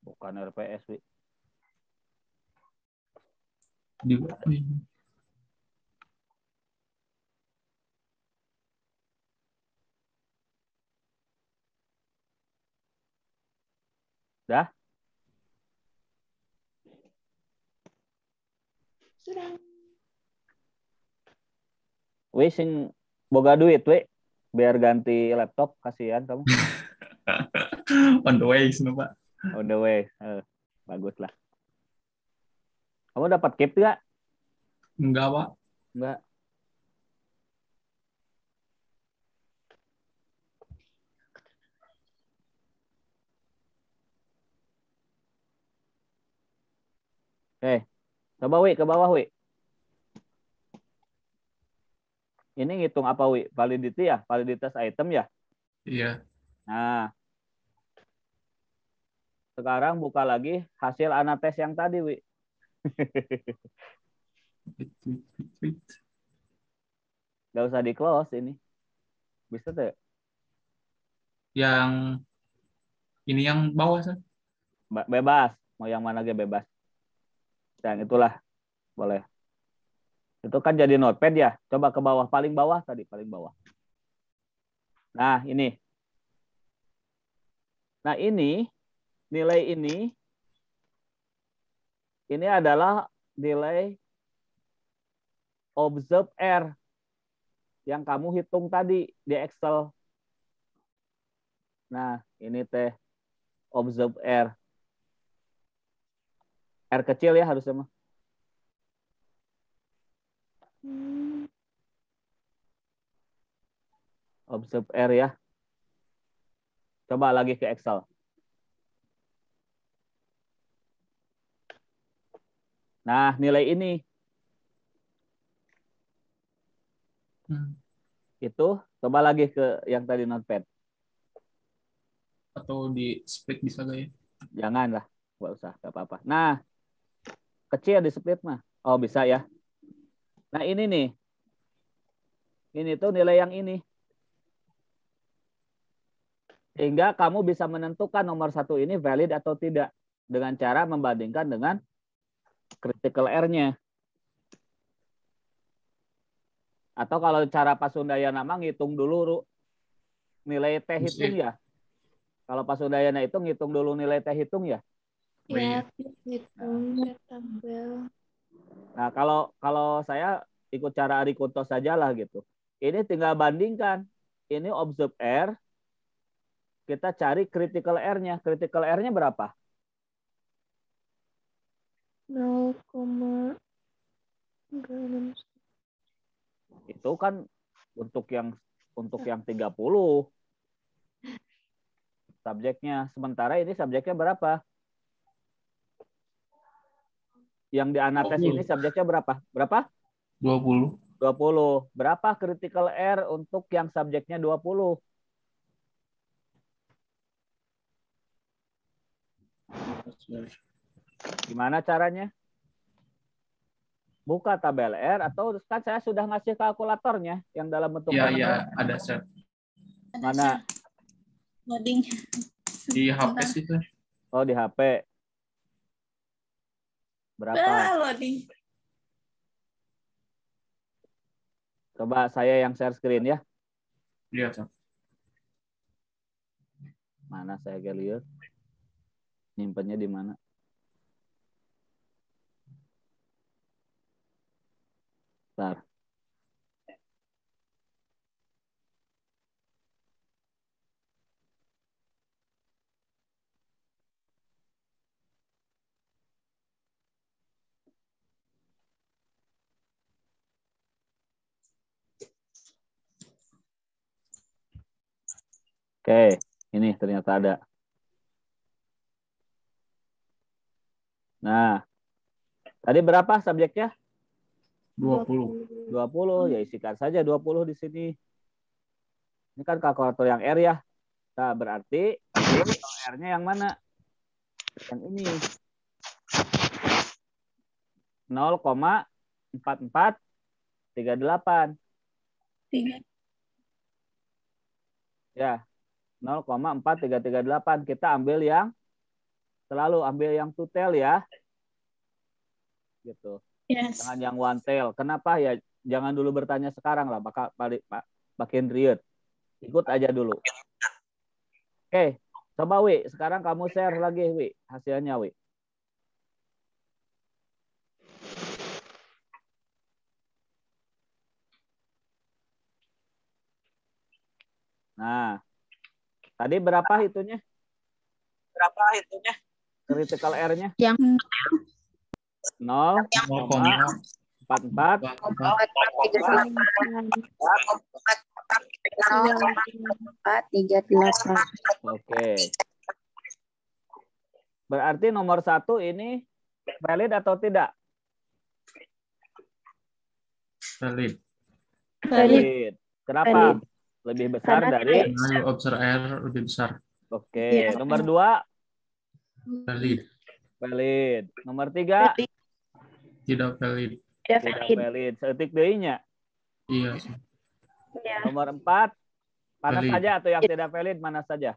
Bukan RPS, Wi.
Di Dah?
Sudah.
Wi, sing boga duit, Wi. Biar ganti laptop, kasihan kamu.
on the way, Pak.
On the way. Bagus lah. Kamu dapat keep nggak?
Enggak, Pak.
Enggak. Coba, Wi, ke bawah, Wi. Ini ngitung apa, Wi? Validity ya? Validitas item ya?
Iya.
Nah, sekarang buka lagi hasil anates yang tadi, Wi. Gak usah di close ini. Bisa tuh.
Yang ini yang bawah, Sir.
Bebas. Mau yang mana aja bebas. Dan itulah. Boleh. Itu kan jadi notepad ya. Coba ke bawah. Paling bawah tadi. Paling bawah. Nah, ini. Nah, ini. Nilai ini. Ini adalah nilai observe R. Yang kamu hitung tadi di Excel. Nah, ini teh. Observe R. R kecil ya harusnya mah. Observe R ya. Coba lagi ke Excel. Nah, nilai ini. Itu coba lagi ke yang tadi notepad.
Atau di split bisa gak ya?
Jangan lah. Nggak usah. Nggak apa-apa. Nah, kecil di split mah. Oh, bisa ya. Nah, ini nih. Ini tuh nilai yang ini. Sehingga kamu bisa menentukan nomor satu ini valid atau tidak. Dengan cara membandingkan dengan critical error-nya. Atau kalau cara Pasundayana nama ngitung dulu nilai T hitung ya. Kalau Pasundayana itu ngitung dulu nilai T hitung ya.
Ya, hitung ke tabel.
Nah, kalau saya ikut cara Ari Kunto saja lah gitu. Ini tinggal bandingkan. Ini observe error. Kita cari critical error-nya. Critical error-nya berapa?
0,6.
Itu kan untuk yang 30 subjeknya. Sementara ini subjeknya berapa? Yang di anates ini subjeknya berapa? Berapa?
20.
20. Berapa critical error untuk yang subjeknya 20? Gimana caranya? buka tabel R atau kan saya sudah ngasih kalkulatornya yang dalam bentuk
Iya,
mana?
iya, ada Chef.
Mana?
Loading.
Di HP situ.
Oh, di HP. Berapa?
Loading.
Coba saya yang share screen ya.
Lihat, Chef.
Mana saya lihat? Nyimpennya di mana? Bentar. Oke, ini ternyata ada. Nah, tadi berapa subjeknya?
20.
20, ya isikan saja 20 di sini. Ini kan kalkulator yang R ya. Nah, berarti R-nya yang mana? Yang ini. 0,4438.
3.
Ya, 0,4338. Kita ambil yang selalu ambil yang two tail ya. Gitu.
Yes.
Jangan yang one tail. Kenapa ya? Jangan dulu bertanya sekarang lah, makin riut. Ikut aja dulu. Oke, coba Wi, sekarang kamu share lagi Wi, hasilnya Wi. Nah, tadi berapa itunya? Critical R-nya?
Yang
0,44.
438.
Oke. Berarti nomor 1 ini valid atau tidak?
Valid.
Valid. Kenapa?
Valid.
Lebih besar
Karena
dari.
Karena observer R lebih besar.
Oke. Nomor 2
Valid.
valid. Nomor 3
Tidak valid.
tidak valid. Setik deui-nya.
Iya sih.
Nomor 4 mana
Valid.
saja atau yang tidak valid mana saja?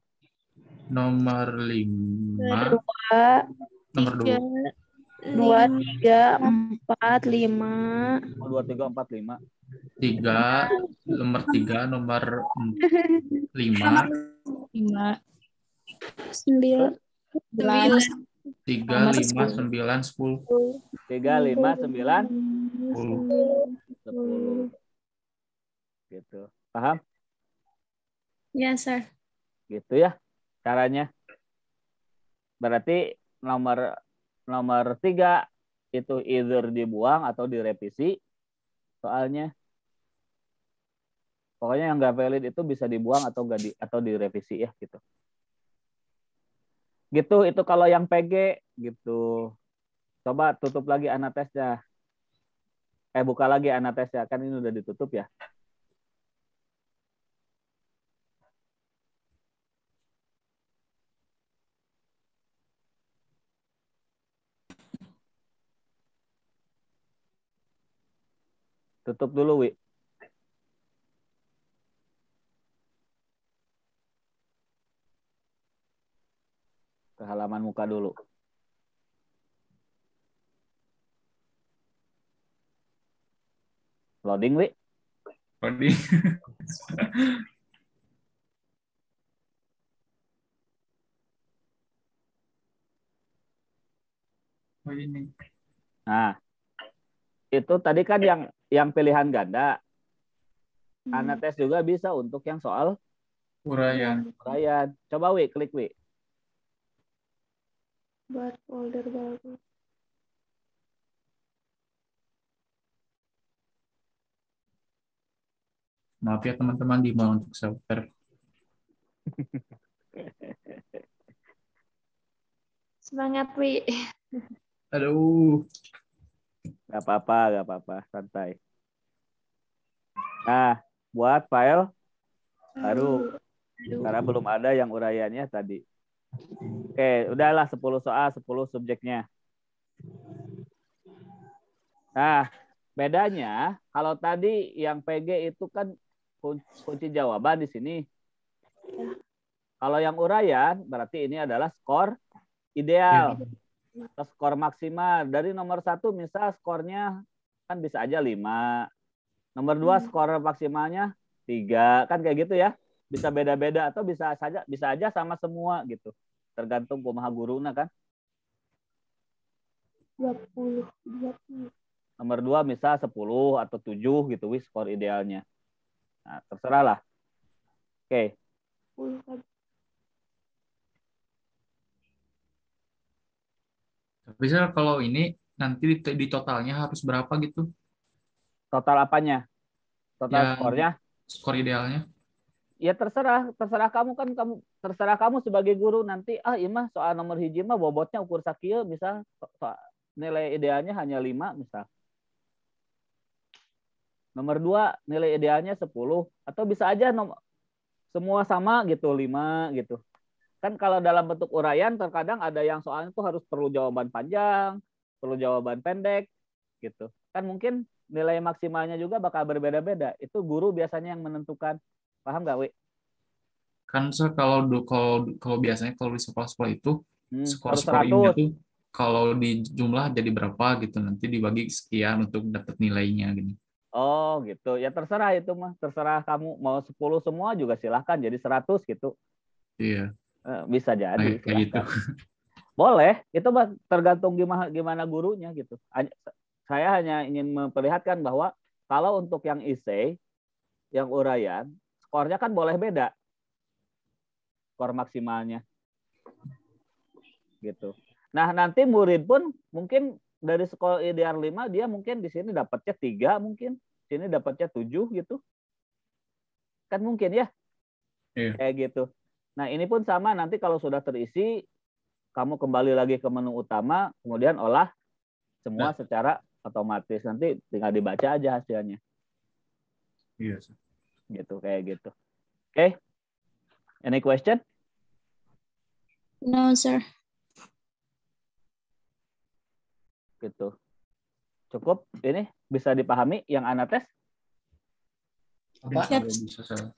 Nomor 5. Nomor 2.
2, 3, 4, 5.
2, 3, 4, 5.
3. Nomor 3. Nomor 5.
5,
9.
11,
3, 5, 9, 10.
3, 5, 9,
10.
10. Gitu. Paham?
Yes, sir.
Gitu ya caranya. Berarti nomor 3 itu either dibuang atau direvisi soalnya. Pokoknya yang nggak valid itu bisa dibuang atau direvisi ya gitu. Gitu itu kalau yang PG gitu. Coba tutup lagi anatesnya. Buka lagi anatesnya, kan ini udah ditutup ya. Tutup dulu, Wi. Ke halaman muka dulu. Loading, Wi.
Loading. Oh ini.
Nah, itu tadi kan yang pilihan ganda. Anates juga bisa untuk yang soal
Uraian.
uraian. Coba Wi, klik Wi.
Buat folder baru.
Maaf ya teman-teman, di mau untuk software.
Semangat, Wi.
Aduh.
Gak apa-apa, santai. Nah, buat file baru. Karena belum ada yang uraiannya tadi. Oke, udahlah 10 soal, 10 subjeknya. Nah, Bedanya kalau tadi yang PG itu kan kunci jawaban di sini. Kalau yang uraian berarti ini adalah skor ideal. Atau skor maksimal. Dari nomor 1 misal skornya kan bisa aja 5. Nomor 2 skor maksimalnya 3. Kan kayak gitu ya. Bisa beda-beda atau bisa aja sama semua gitu. Tergantung kumaha guruna kan.
20.
Nomor 2 misal 10 atau 7 gitu wis skor idealnya. Nah, terserah lah. Oke.
10.
Tapi kalau ini nanti di totalnya harus berapa gitu?
Total apanya? Total
Yang
skornya?
skor idealnya?
Ya terserah kamu kan terserah kamu sebagai guru nanti imah soal nomor hiji mah bobotnya ukur sakieu misal nilai idealnya hanya 5 misal. Nomor 2 nilai idealnya 10 atau bisa aja semua sama gitu 5 gitu. Kan kalau dalam bentuk uraian terkadang ada yang soalnya tuh harus perlu jawaban panjang, perlu jawaban pendek gitu. Kan mungkin nilai maksimalnya juga bakal berbeda-beda. Itu guru biasanya yang menentukan. Paham nggak, Wi?
Kan kalau biasanya kalau di sekolah-sekolah itu
Harus
skor ininya
100.
tuh kalau di jumlah jadi berapa gitu nanti dibagi sekian untuk dapat nilainya gitu.
Oh gitu. Ya terserah itu mah. Terserah kamu mau 10 semua juga silahkan jadi 100 gitu.
Iya.
Bisa jadi.
Kayak gitu.
Boleh. Itu mah tergantung gimana gurunya gitu. Saya hanya ingin memperlihatkan bahwa kalau untuk yang essay, yang uraian, skornya kan boleh beda. Skor maksimalnya. Gitu. Nah, nanti murid pun mungkin dari skor ideal 5 dia mungkin di sini dapatnya 3 mungkin, sini dapatnya 7 gitu. Kan mungkin ya.
Iya.
Kayak gitu. Nah, ini pun sama nanti kalau sudah terisi kamu kembali lagi ke menu utama, kemudian olah semua secara otomatis. Nanti tinggal dibaca aja hasilnya.
Iya.
Gitu kayak gitu. Oke. Any question?
No, sir.
Gitu. Cukup ini bisa dipahami yang Ana tes?
Apa?
Bisa saya.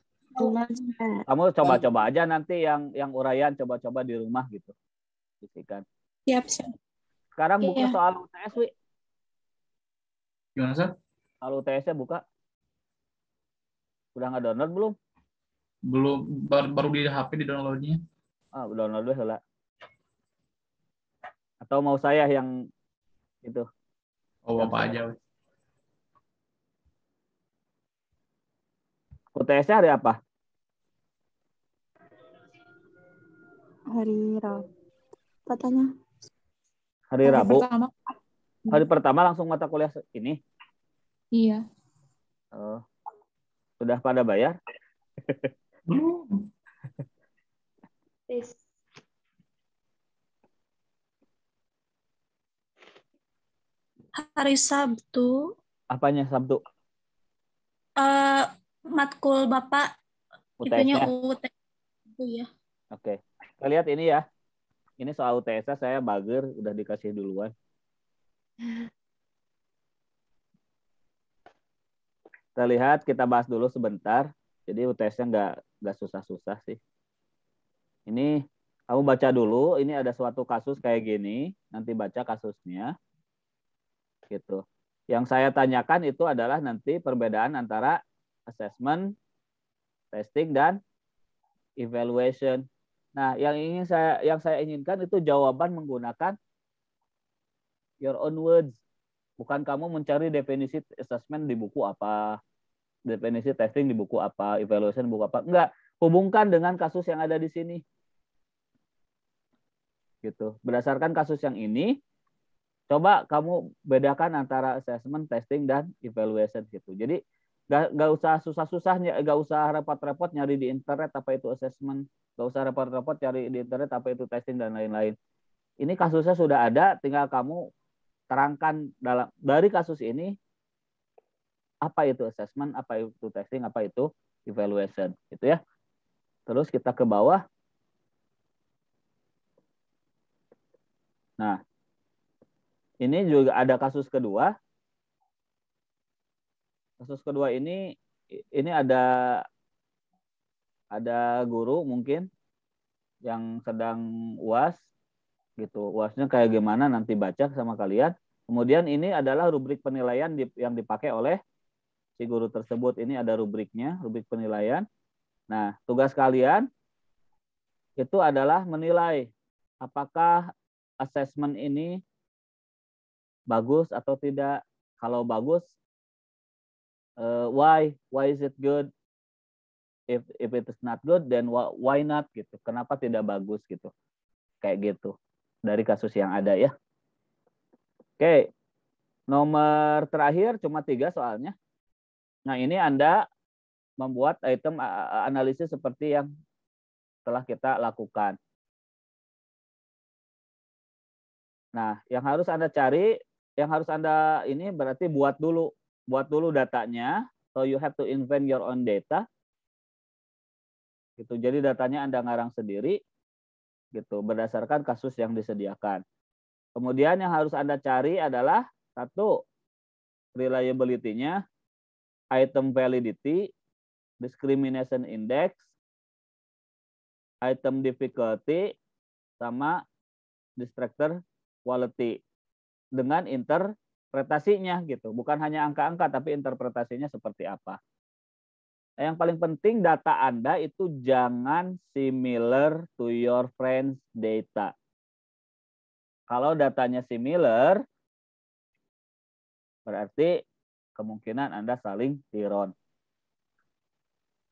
Kamu coba-coba aja nanti yang uraian coba-coba di rumah gitu. Bisikan.
Siap, sir.
Sekarang buka
Iya.
soal UTS, Wi.
Gimana, Sir?
Soal UTS-nya buka. Udah nggak download belum?
Belum, baru di HP di downloadnya.
Download dulu lah. Atau mau saya yang itu?
Oh, Bapak aja.
UTS-nya hari apa?
Hari Rabu. Katanya.
Hari Rabu.
Pertama.
Hari pertama langsung mata kuliah ini.
Iya.
Sudah pada bayar?
Belum.
Hari Sabtu,
Apanya Sabtu?
matkul Bapak, itunya
UTS-nya?
UT. Itu ya.
Oke. Kita lihat ini ya. Ini soal UTS saya bager, udah dikasih duluan. Kita lihat, kita bahas dulu sebentar. Jadi UTS-nya nggak susah-susah sih. Ini kamu baca dulu. Ini ada suatu kasus kayak gini. Nanti baca kasusnya. Gitu. Yang saya tanyakan itu adalah nanti perbedaan antara assessment, testing, dan evaluation. Nah, yang saya inginkan itu jawaban menggunakan your own words. Bukan kamu mencari definisi assessment di buku apa, definisi testing di buku apa, evaluation di buku apa. Enggak, hubungkan dengan kasus yang ada di sini. Gitu. Berdasarkan kasus yang ini, coba kamu bedakan antara assessment, testing, dan evaluation gitu. Jadi nggak usah susah-susah, nggak usah repot-repot nyari di internet apa itu assessment, nggak usah repot-repot cari di internet apa itu testing dan lain-lain. Ini kasusnya sudah ada, tinggal kamu terangkan dari kasus ini apa itu assessment, apa itu testing, apa itu evaluation, gitu ya. Terus kita ke bawah. Nah, ini juga ada kasus kedua. Kasus kedua ini ada guru mungkin yang sedang UAS gitu. UASnya kayak gimana nanti baca sama kalian. Kemudian ini adalah rubrik penilaian yang dipakai oleh si guru tersebut. Ini ada rubriknya, rubrik penilaian. Nah, tugas kalian itu adalah menilai apakah assessment ini bagus atau tidak. Kalau bagus, why is it good? If it is not good, then why not gitu. Kenapa tidak bagus gitu. Kayak gitu. Dari kasus yang ada ya. Oke. Nomor terakhir cuma 3 soalnya. Nah, ini Anda membuat item analisis seperti yang telah kita lakukan. Nah, yang harus Anda cari, yang harus Anda ini berarti buat dulu datanya. So you have to invent your own data. Gitu. Jadi datanya Anda ngarang sendiri gitu berdasarkan kasus yang disediakan. Kemudian yang harus Anda cari adalah satu, reliability-nya, item validity, discrimination index, item difficulty, sama distractor quality dengan interpretasinya gitu. Bukan hanya angka-angka tapi interpretasinya seperti apa. Yang paling penting data Anda itu jangan similar to your friends data. Kalau datanya similar, berarti kemungkinan Anda saling tiron.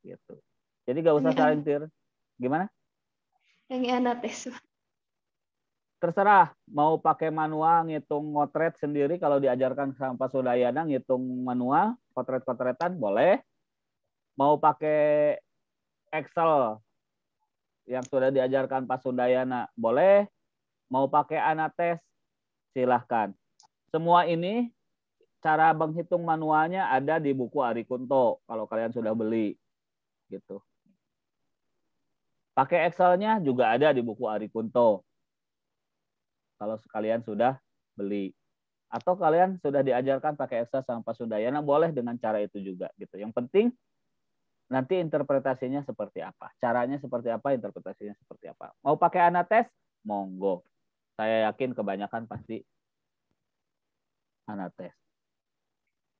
Gitu. Jadi gak usah saling tir. Gimana?
Yang anates.
Terserah mau pakai manual ngitung ngotret sendiri kalau diajarkan sama Pak Sudayana ngitung manual kotret-kotretan boleh. Mau pakai Excel yang sudah diajarkan Pak Sudayana boleh. Mau pakai Anates silahkan. Semua ini cara menghitung manualnya ada di buku Ari Kunto kalau kalian sudah beli gitu. Pakai Excelnya juga ada di buku Ari Kunto kalau kalian sudah beli. Atau kalian sudah diajarkan pakai Excel sama Pak Sudayana boleh dengan cara itu juga gitu. Yang penting nanti interpretasinya seperti apa, caranya seperti apa, interpretasinya seperti apa. Mau pakai Anates, monggo. Saya yakin kebanyakan pasti Anates.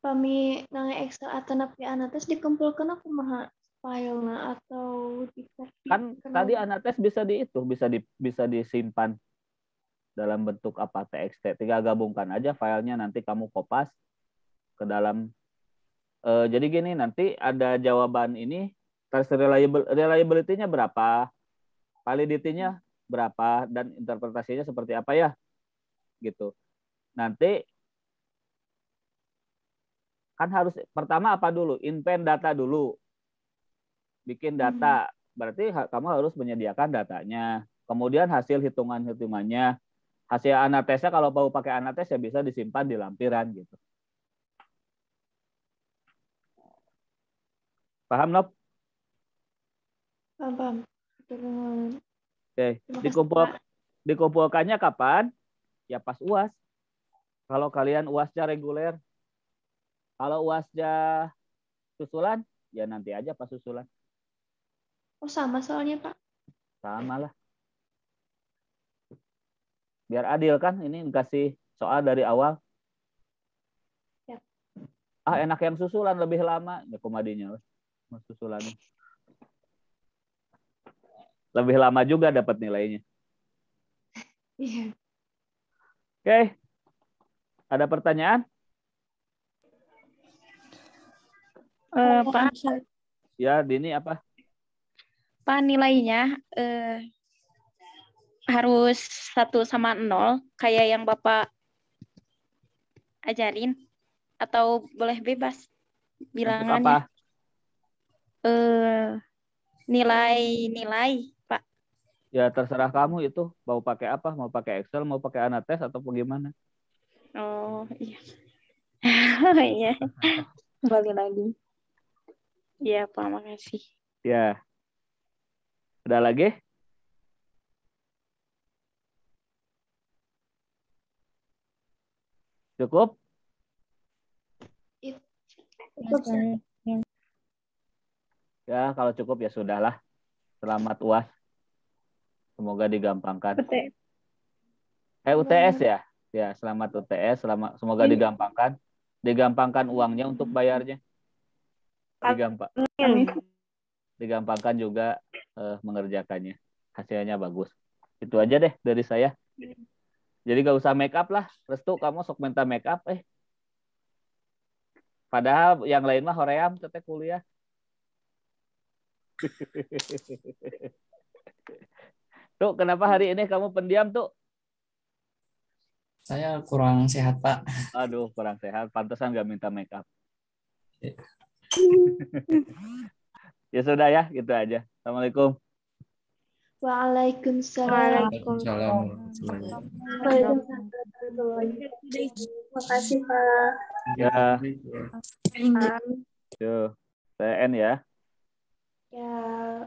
Kami nang Excel atau napi anates dikumpulkan aku mah filenya atau di copy.
Kan tadi Anates bisa bisa disimpan dalam bentuk apa TXT. Tinggal gabungkan aja filenya nanti kamu kopas ke dalam. Jadi gini nanti ada jawaban ini tes reliability-nya berapa, validity-nya berapa dan interpretasinya seperti apa ya gitu. Nanti kan harus pertama apa dulu? Invent data dulu. Bikin data. Berarti kamu harus menyediakan datanya. Kemudian hasil hitungan-hitungannya. Hasil anatesnya kalau mau pakai anates ya bisa disimpan di lampiran gitu. Paham, Nop?
Paham.
Oke. Dikumpulkannya kapan? Ya pas UAS. Kalau kalian UASnya reguler. Kalau UASnya susulan, ya nanti aja pas susulan.
Oh sama soalnya Pak.
Sama lah. Biar adil kan, ini dikasih soal dari awal.
Ya.
Enak yang susulan lebih lama. Ya komadinya. Susulannya. Lebih lama juga dapat nilainya.
Iya.
Oke. Ada pertanyaan?
Pak,
Ya, Dini apa?
Pak nilainya harus 1-0 kayak yang Bapak ajarin atau boleh bebas
Untuk
bilangannya?
apa?
Nilai-nilai, Pak.
Ya terserah kamu itu mau pakai apa, mau pakai Excel, mau pakai Anates atau bagaimana.
Oh iya. Iya. Kembali lagi. Iya Pak, makasih.
Ya. Ada lagi? Cukup?
Cukup, Sir.
Ya, kalau cukup ya sudahlah. Selamat UAS. Semoga digampangkan. UTS ya? Ya, selamat UTS. Semoga digampangkan. Digampangkan uangnya untuk bayarnya. Digampangkan juga mengerjakannya. Hasilnya bagus. Itu aja deh dari saya. Jadi gak usah make up lah. Restu kamu sok minta make up. Padahal yang lain mah hoream teteh kuliah. Tuh, kenapa hari ini kamu pendiam tuh?
Saya kurang sehat, Pak.
Aduh, kurang sehat. Pantesan gak minta make up. Ya sudah ya, gitu aja. Assalamualaikum.
Waalaikumsalam.
Waalaikumsalam.
Terima kasih, Pak.
Ya, yuk. Saya N ya.
Ya.